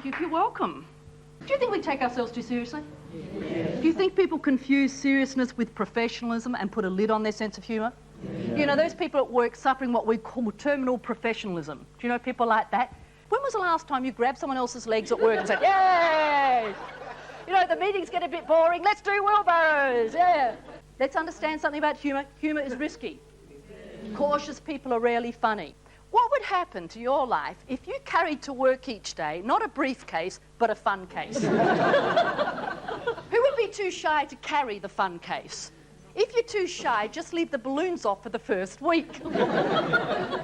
you. You're welcome. Do you think we take ourselves too seriously? Yes. Do you think people confuse seriousness with professionalism and put a lid on their sense of humour? Yes. You know, those people at work suffering what we call terminal professionalism. Do you know people like that? When was the last time you grabbed someone else's legs at work and said, yay! You know, the meetings get a bit boring, let's do wheelbarrows, yeah. Let's understand something about humour. Humour is risky. Cautious people are rarely funny. What would happen to your life if you carried to work each day, not a briefcase, but a fun case? Who would be too shy to carry the fun case? If you're too shy, just leave the balloons off for the first week.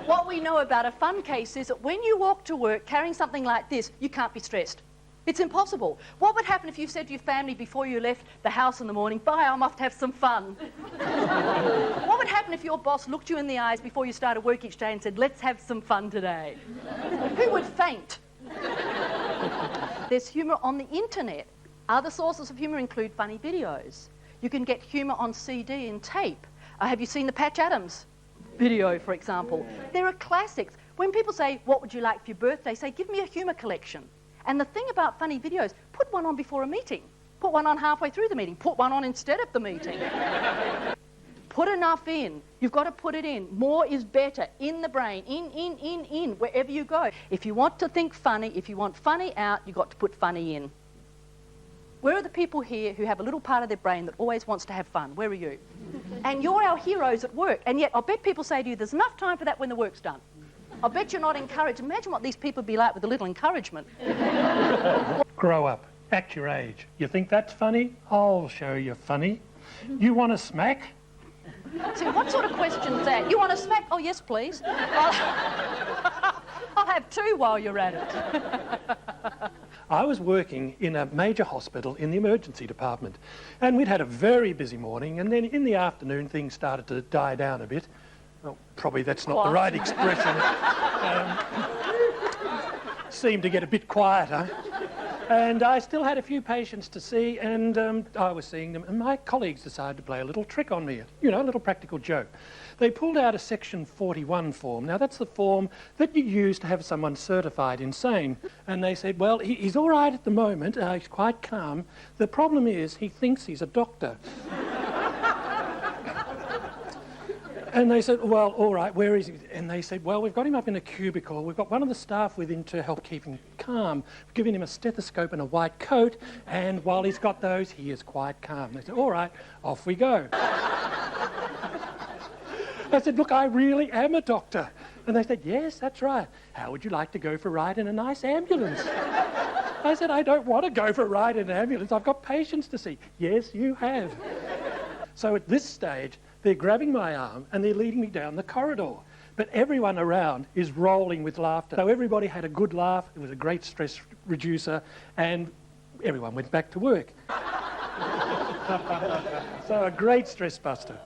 What we know about a fun case is that when you walk to work carrying something like this, you can't be stressed. It's impossible. What would happen if you said to your family before you left the house in the morning, bye, I'm off to have some fun? What would happen if your boss looked you in the eyes before you started work each day and said, let's have some fun today? Who would faint? There's humour on the internet. Other sources of humour include funny videos. You can get humour on CD and tape. Have you seen the Patch Adams video, for example? There are classics. When people say, what would you like for your birthday? Say, give me a humour collection. And the thing about funny videos, put one on before a meeting. Put one on halfway through the meeting. Put one on instead of the meeting. Put enough in. You've got to put it in. More is better. In the brain. In, wherever you go. If you want to think funny, if you want funny out, you've got to put funny in. Where are the people here who have a little part of their brain that always wants to have fun? Where are you? And you're our heroes at work. And yet, I'll bet people say to you, there's enough time for that when the work's done. I bet you're not encouraged. Imagine what these people would be like with a little encouragement. Grow up. Act your age. You think that's funny? I'll show you funny. You want a smack? See, what sort of question's that? You want a smack? Oh, yes, please. I'll have two while you're at it. I was working in a major hospital in the emergency department, and we'd had a very busy morning, and then in the afternoon things started to die down a bit. Well, probably that's not the right expression. Seemed to get a bit quieter. And I still had a few patients to see, and I was seeing them, and my colleagues decided to play a little trick on me, you know, a little practical joke. They pulled out a Section 41 form. Now, that's the form that you use to have someone certified insane. And they said, well, he's all right at the moment, he's quite calm. The problem is he thinks he's a doctor. And they said, well, all right, where is he? And they said, well, we've got him up in a cubicle. We've got one of the staff with him to help keep him calm. We've given him a stethoscope and a white coat, and while he's got those, he is quite calm. They said, all right, off we go. I said, look, I really am a doctor. And they said, yes, that's right. How would you like to go for a ride in a nice ambulance? I said, I don't want to go for a ride in an ambulance. I've got patients to see. Yes, you have. So at this stage, they're grabbing my arm and they're leading me down the corridor. But everyone around is rolling with laughter. So everybody had a good laugh. It was a great stress reducer, and everyone went back to work. So a great stress buster.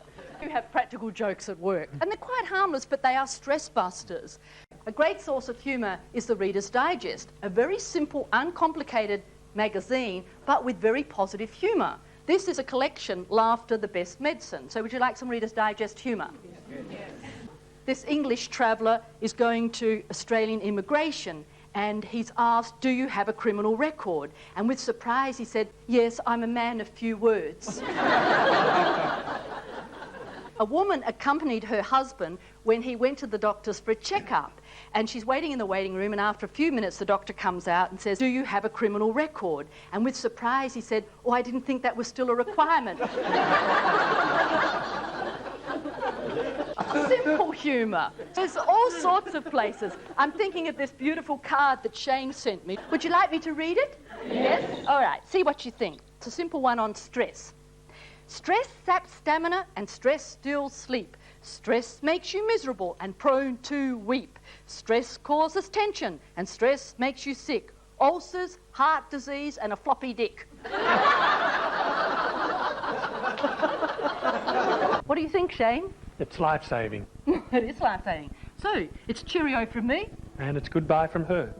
You have practical jokes at work, and they're quite harmless, but they are stress busters. A great source of humour is the Reader's Digest, a very simple, uncomplicated magazine, but with very positive humour. This is a collection, Laughter, the Best Medicine. So would you like some Reader's Digest humour? Yes. This English traveller is going to Australian immigration, and he's asked, do you have a criminal record? And with surprise he said, yes, I'm a man of few words. A woman accompanied her husband when he went to the doctor's for a checkup, and she's waiting in the waiting room, and after a few minutes the doctor comes out and says, do you have a criminal record? And with surprise he said, oh, I didn't think that was still a requirement. Simple humour. There's all sorts of places. I'm thinking of this beautiful card that Shane sent me. Would you like me to read it? Yes? All right, see what you think. It's a simple one on stress. Stress saps stamina and stress steals sleep. Stress makes you miserable and prone to weep. Stress causes tension and stress makes you sick. Ulcers, heart disease and a floppy dick. What do you think, Shane? It's life-saving. It is life-saving. So, it's cheerio from me. And it's goodbye from her.